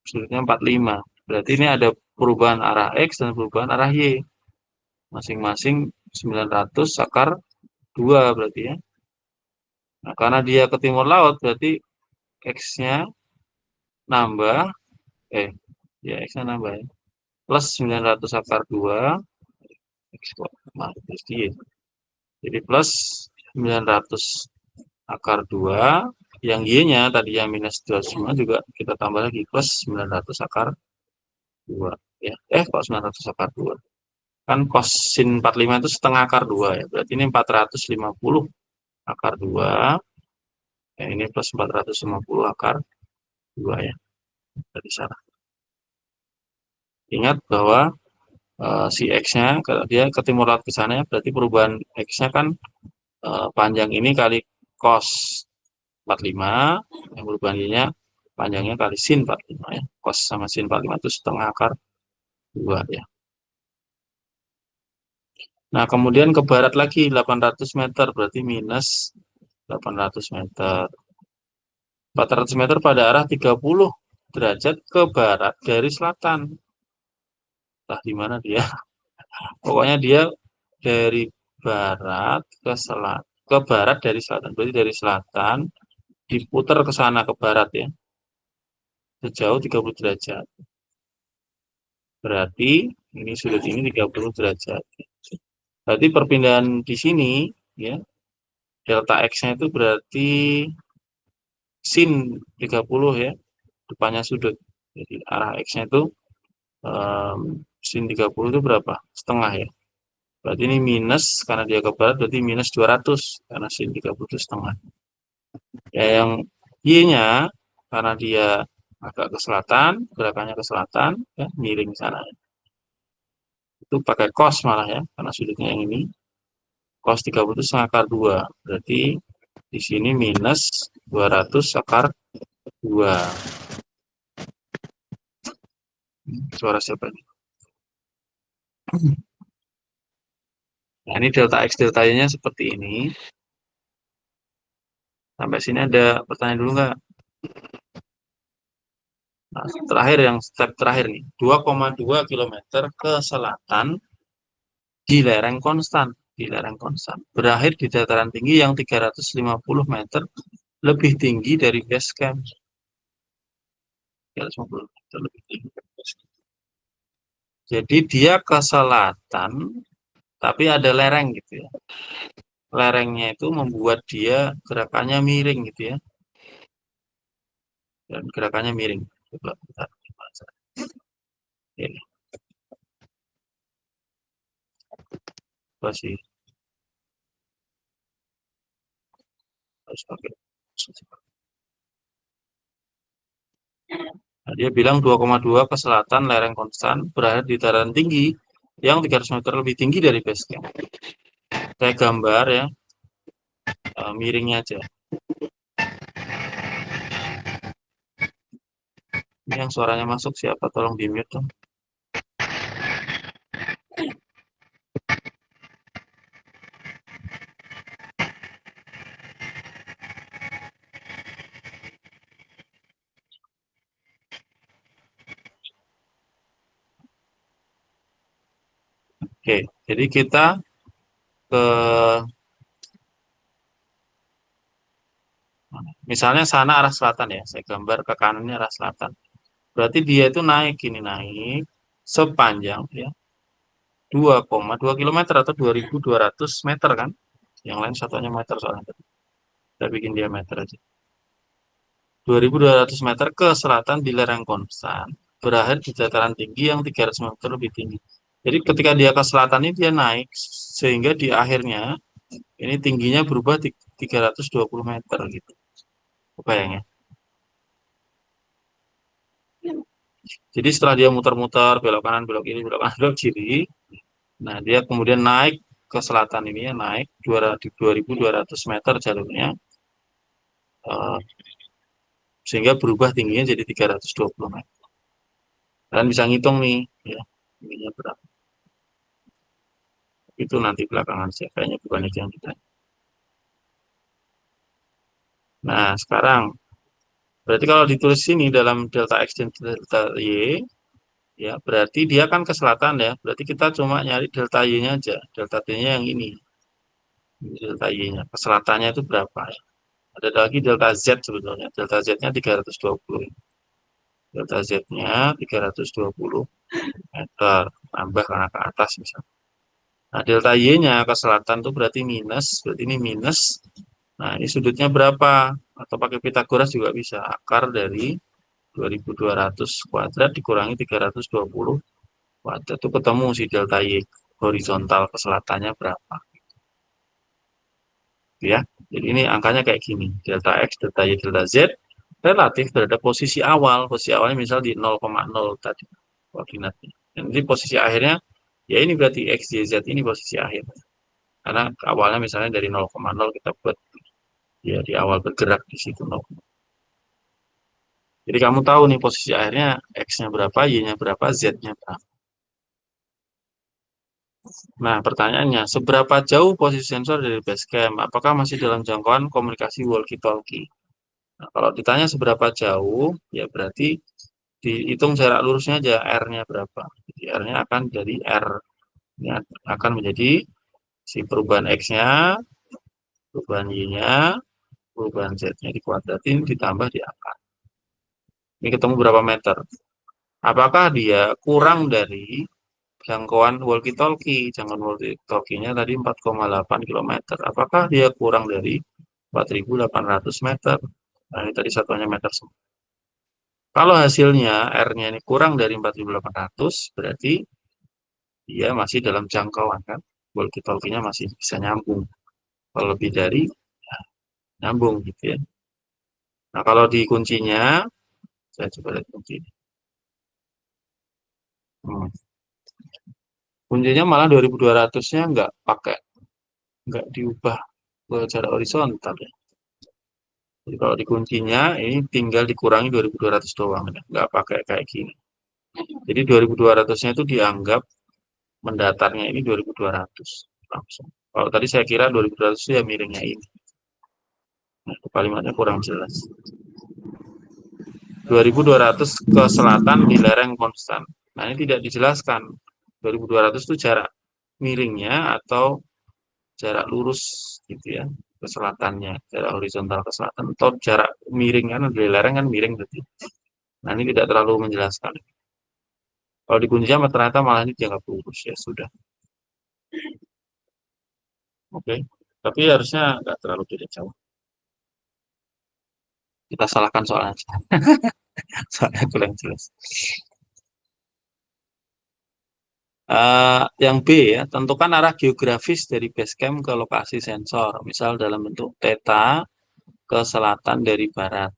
Sudutnya 45. Berarti ini ada perubahan arah X dan perubahan arah Y. Masing-masing 900 akar 2 berarti ya. Nah, karena dia ke timur laut berarti X-nya nambah, ya X-nya nambah ya. Plus 900 akar 2, X kok minus Y. Jadi plus 900 akar 2, yang Y-nya tadi yang minus 2 juga kita tambah lagi plus 900 akar 2. Ya. Kok 900 akar 2? Kan cos sin 45 itu setengah akar 2 ya. Berarti ini 450 akar 2. Ya, ini plus 450 akar 2 ya. Dari sana. Ingat bahwa si X-nya, kalau dia ke timur laut ke sana ya, berarti perubahan X-nya kan panjang ini kali cos 45, yang perubahan Y-nya panjangnya kali sin 45 ya. Cos sama sin 45 itu setengah akar 2 ya. Nah, kemudian ke barat lagi 800 meter, berarti minus 800 meter. 400 meter pada arah 30 derajat ke barat dari selatan. Entah di mana dia. Pokoknya dia dari barat ke selatan, ke barat dari selatan. Berarti dari selatan diputar ke sana ke barat ya. Sejauh 30 derajat. Berarti ini sudut ini 30 derajat. Berarti perpindahan di sini ya, delta X-nya itu berarti sin 30 ya, depannya sudut. Jadi arah X-nya itu sin 30 itu berapa? Setengah ya. Berarti ini minus, karena dia ke barat, berarti minus 200. Karena sin 30 itu setengah. Ya, yang Y-nya, karena dia agak ke selatan, gerakannya ke selatan, ya, miring sana. Itu pakai cos malah ya, karena sudutnya yang ini. Cos 30 itu setengah akar 2. Berarti di sini minus 200 akar 2. Suara siapa ini? Nah, ini delta X, delta Y-nya seperti ini. Sampai sini ada pertanyaan dulu nggak? Nah, terakhir yang step terakhir nih, 2,2 km ke selatan di lereng konstan. Di lereng konstan. Berakhir di dataran tinggi yang 350 meter lebih tinggi dari base camp. 350 meter lebih tinggi dari base camp. Jadi dia ke selatan, tapi ada lereng gitu ya. Lerengnya itu membuat dia gerakannya miring gitu ya. Dan gerakannya miring. Coba bentar. Ini. Apa sih? Harus pakai. Nah, dia bilang 2,2 ke selatan lereng konstan berada di dataran tinggi yang 300 meter lebih tinggi dari base camp. Saya gambar ya, miringnya aja. Ini yang suaranya masuk siapa? Tolong di mute dong. Oke, jadi kita ke misalnya sana arah selatan ya, saya gambar ke kanannya arah selatan. Berarti dia itu naik ini naik sepanjang ya 2,2 km atau 2.200 meter kan? Yang lain satunya meter soalnya. Kita bikin diameter aja. 2.200 meter ke selatan di lereng konstan berakhir di dataran tinggi yang 300 meter lebih tinggi. Jadi ketika dia ke selatan ini dia naik sehingga di akhirnya ini tingginya berubah 320 meter gitu. Kebayang ya? Jadi setelah dia muter-muter belok kanan, belok kiri, belok kanan, belok kiri, nah dia kemudian naik ke selatan ini ya, naik 2.200 meter jalurnya, sehingga berubah tingginya jadi 320 meter. Kalian bisa ngitung nih, ya, tingginya berapa. Itu nanti belakangan sih, kayaknya bukan itu yang kita. Nah, sekarang, berarti kalau ditulis sini dalam delta X dan delta Y, ya berarti dia kan ke selatan ya, berarti kita cuma nyari delta Y-nya aja, delta T-nya yang ini. Delta Y-nya, ke selatannya itu berapa ya. Ada lagi delta Z sebetulnya, delta Z-nya 320. Delta Z-nya 320 meter, tambah karena ke atas misalnya. Nah, delta Y-nya ke selatan itu berarti minus, berarti ini minus. Nah, ini sudutnya berapa? Atau pakai Pitagoras juga bisa. Akar dari 2.200 kuadrat dikurangi 320 kuadrat. Itu ketemu si delta Y horizontal ke selatannya berapa. Ya, jadi ini angkanya kayak gini. Delta X, delta Y, delta Z relatif terhadap posisi awal. Posisi awalnya misal di 0,0 tadi koordinatnya. Dan ini posisi akhirnya, ya ini berarti X, Y, Z ini posisi akhir. Karena awalnya misalnya dari 0,0 kita buat ya di awal bergerak di situ 0. Jadi kamu tahu nih posisi akhirnya X-nya berapa, Y-nya berapa, Z-nya berapa. Nah, pertanyaannya, seberapa jauh posisi sensor dari base camp? Apakah masih dalam jangkauan komunikasi walkie-talkie? Nah, kalau ditanya seberapa jauh, ya berarti dihitung jarak lurusnya aja, R-nya berapa. Jadi R-nya akan dari R. Ini akan menjadi si perubahan X-nya, perubahan Y-nya, perubahan Z-nya dikuadratin, ditambah di akar. Ini ketemu berapa meter? Apakah dia kurang dari jangkauan walkie-talkie? Jangkauan walkie-talkie-nya tadi 4,8 km. Apakah dia kurang dari 4.800 meter? Nah, ini tadi satuannya meter semua. Kalau hasilnya R-nya ini kurang dari 4.800, berarti dia masih dalam jangkauan kan? Walkie-talkie-nya masih bisa nyambung. Kalau lebih dari, ya, nyambung gitu ya. Nah, kalau di kuncinya, saya coba lihat kuncinya. Kuncinya malah 2.200-nya nggak diubah ke jarak horizontal ya. Jadi kalau di kuncinya ini tinggal dikurangi 2.200 doang, ya. Nggak pakai kayak gini. Jadi 2.200-nya itu dianggap mendatarnya ini 2.200 langsung. Kalau tadi saya kira 2.200 itu ya miringnya ini. Nah, kalimatnya kurang jelas. 2.200 ke selatan di lereng konstan. Nah, ini tidak dijelaskan. 2.200 itu jarak miringnya atau jarak lurus gitu ya. ke selatannya, jarak horizontal ke selatan, atau jarak miring, kan dari lereng kan miring berarti. Nah, ini tidak terlalu menjelaskan. Kalau di kunci jam ternyata malah ini dianggap lurus, ya sudah. Oke, tapi harusnya nggak terlalu beda jauh. Kita salahkan soalnya. Soalnya kurang jelas. Yang B ya, tentukan arah geografis dari base camp ke lokasi sensor, misal dalam bentuk theta ke selatan dari barat.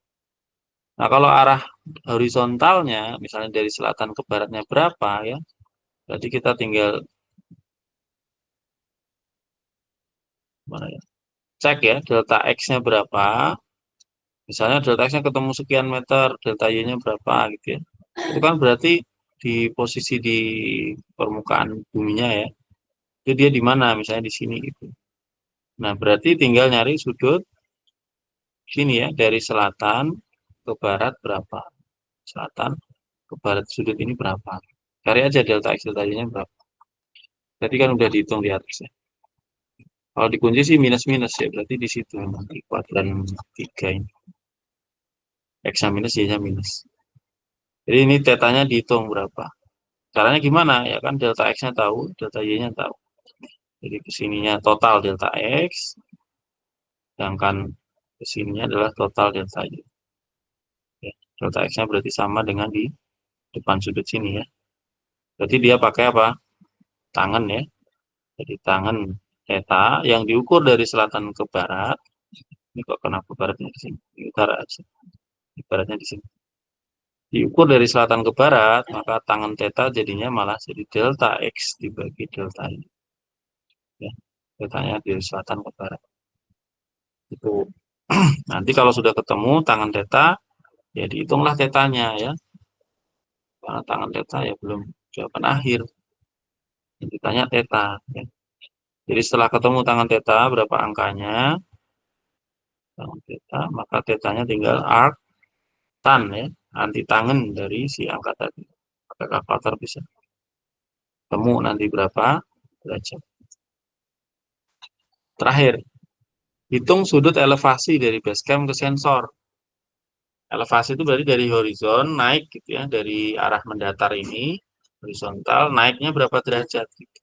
Nah, kalau arah horizontalnya, misalnya dari selatan ke baratnya berapa ya, berarti kita tinggal mana ya, cek ya, delta X-nya berapa, misalnya delta X-nya ketemu sekian meter, delta Y-nya berapa gitu ya. Itu kan berarti di posisi di permukaan buminya ya, itu dia di mana, misalnya di sini gitu. Nah, berarti tinggal nyari sudut sini ya, dari selatan ke barat berapa. Selatan ke barat sudut ini berapa. Cari aja delta X, delta Y-nya berapa. Berarti kan udah dihitung di atas ya. Kalau dikunci sih minus-minus ya, berarti di situ di kuadran 3 ini. X-nya minus, Y-nya minus. Jadi ini tetanya dihitung berapa. Caranya gimana? Ya kan delta X-nya tahu, delta Y-nya tahu. Jadi kesininya total delta X, sedangkan kesininya adalah total delta Y. Ya, delta X-nya berarti sama dengan di depan sudut sini ya. Berarti dia pakai apa? Tangen ya. Jadi tangen theta yang diukur dari selatan ke barat. Ini kok kenapa baratnya di sini? Di utara aja. Baratnya di sini. Diukur dari selatan ke barat, maka tangen theta jadinya malah jadi delta X dibagi delta Y. Ya, deltanya dari selatan ke barat. Itu. Nanti kalau sudah ketemu tangen theta, ya dihitunglah tetanya ya. Karena tangen theta ya belum jawaban akhir. Yang ditanya theta. Ya. Jadi setelah ketemu tangen theta, berapa angkanya? Tangen theta, maka tetanya tinggal arc tan ya, anti tangen dari si angka tadi. Pakai kalkulator bisa. Temu nanti berapa derajat. Terakhir, hitung sudut elevasi dari base camp ke sensor. Elevasi itu berarti dari horizon naik gitu ya, dari arah mendatar ini horizontal naiknya berapa derajat gitu.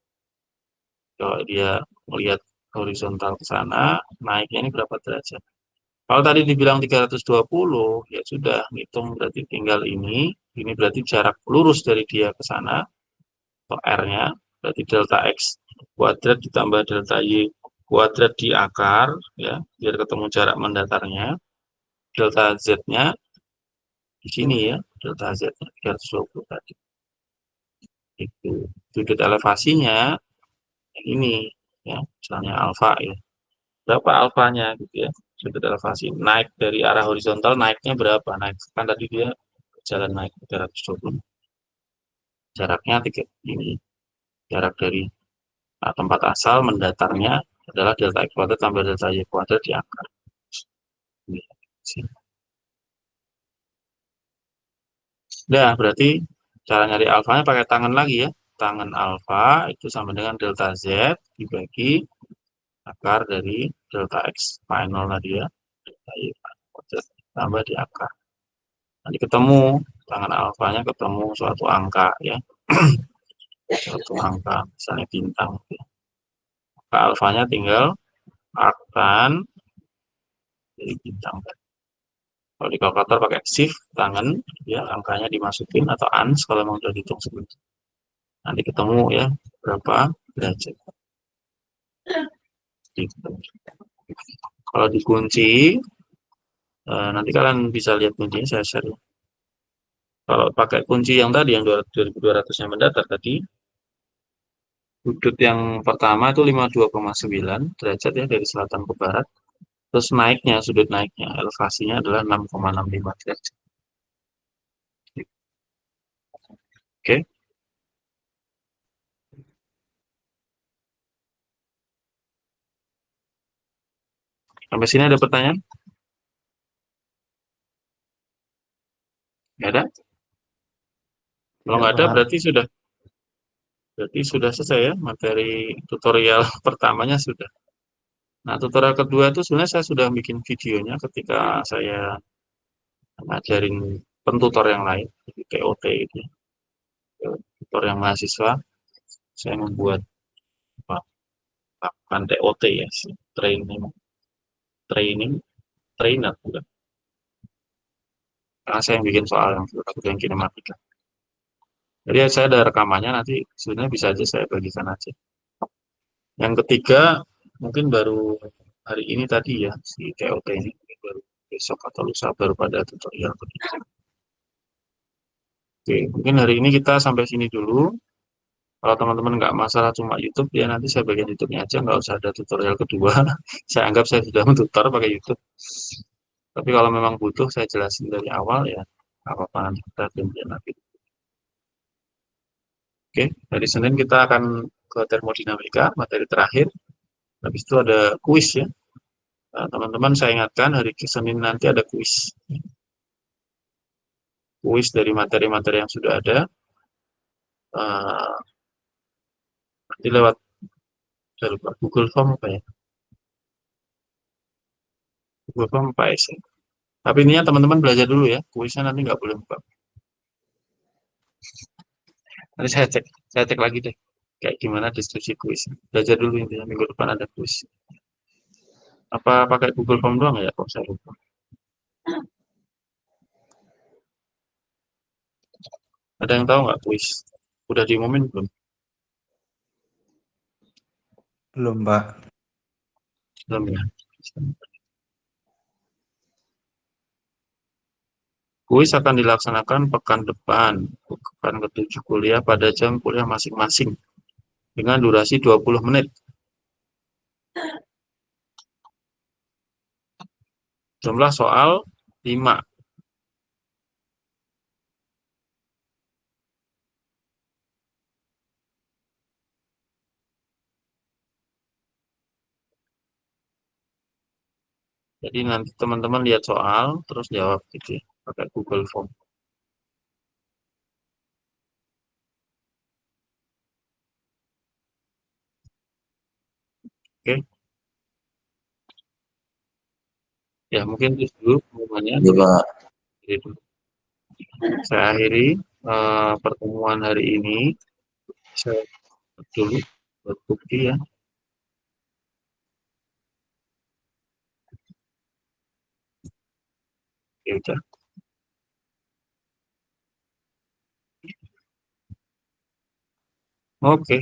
Kalau dia melihat horizontal ke sana, naiknya ini berapa derajat. Kalau tadi dibilang 320, ya sudah, hitung berarti tinggal ini berarti jarak lurus dari dia ke sana, atau R-nya, berarti delta X kuadrat ditambah delta Y kuadrat di akar, ya, biar ketemu jarak mendatarnya. Delta Z-nya di sini ya, delta Z-nya 320 tadi. Itu sudut elevasinya yang ini, ya, misalnya alfa ya. Berapa alfanya gitu ya, sudut elevasi. Naik dari arah horizontal, naiknya berapa? Naik, kan tadi dia jalan naik 320. Jaraknya ini, jarak dari tempat asal mendatarnya adalah delta X kuadrat tambah delta Y kuadrat di akar. Nah, berarti cara nyari alfanya pakai tangan lagi ya. Tangan alfa itu sama dengan delta Z dibagi akar dari delta X final tadi ya. Delta Y kuadrat tambah di akar. Nanti ketemu tangan alfanya, ketemu suatu angka ya. Suatu angka, misalnya bintang. Ya. Maka alfanya tinggal arctan dari bintang. Kalau di kalkulator pakai shift tangan, ya angkanya dimasukin atau ans kalau mau udah dihitung sebelumnya. Nanti ketemu ya berapa derajat. Gitu. Kalau dikunci, nanti kalian bisa lihat kuncinya saya share. Kalau pakai kunci yang tadi yang 2200 yang mendatar tadi, sudut yang pertama itu 52,9 derajat ya dari selatan ke barat. Terus naiknya, sudut naiknya, elevasinya adalah 6,65 derajat. Oke. Sampai sini ada pertanyaan? Nggak ada? Kalau nggak ada berarti sudah selesai ya materi tutorial pertamanya sudah. Nah, tutorial kedua itu sebenarnya saya sudah bikin videonya ketika saya ngajarin pentutor yang lain, di TOT itu, tutor yang mahasiswa, saya membuat apa, lakukan TOT ya, training, training, trainer bukan. Karena saya yang bikin soal yang yang kinematika. Jadi saya ada rekamannya nanti sebenarnya bisa aja saya bagikan aja. Yang ketiga mungkin baru hari ini tadi ya si TOT ini baru besok atau lusa baru pada tutorial ketiga. Oke, mungkin hari ini kita sampai sini dulu. Kalau teman-teman nggak masalah cuma YouTube, ya nanti saya bagian YouTube-nya aja, nggak usah ada tutorial kedua. Saya anggap saya sudah mentutor pakai YouTube. Tapi kalau memang butuh, saya jelasin dari awal ya, apa-apa nanti kita gantian lagi. Oke, dari Senin kita akan ke termodinamika, materi terakhir. Habis itu ada kuis ya. Nah, teman-teman saya ingatkan hari Senin nanti ada kuis. Kuis dari materi-materi yang sudah ada. Nanti lewat Google Form apa ya? Google Form apa ya? Tapi ini ya teman-teman belajar dulu ya. Kuisnya nanti nggak boleh buka. Nanti saya cek lagi deh. Kayak gimana diskusi kuis. Belajar dulu intinya minggu depan ada kuis. Apa pakai Google Form doang ya? Kok saya lupa. Ada yang tahu nggak kuis? Udah diumumin belum?
Belum, Pak.
Belum ya. Kuis akan dilaksanakan pekan depan, pekan ke-7 kuliah pada jam kuliah masing-masing dengan durasi 20 menit. Jumlah soal 5. Jadi nanti teman-teman lihat soal, terus jawab gitu ya, pakai Google Form. Oke. Ya mungkin itu dulu pengumumannya.
Iya, Pak.
Jadi dulu. Saya akhiri pertemuan hari ini. Saya dulu buat bukti ya. Ya udah. Oke.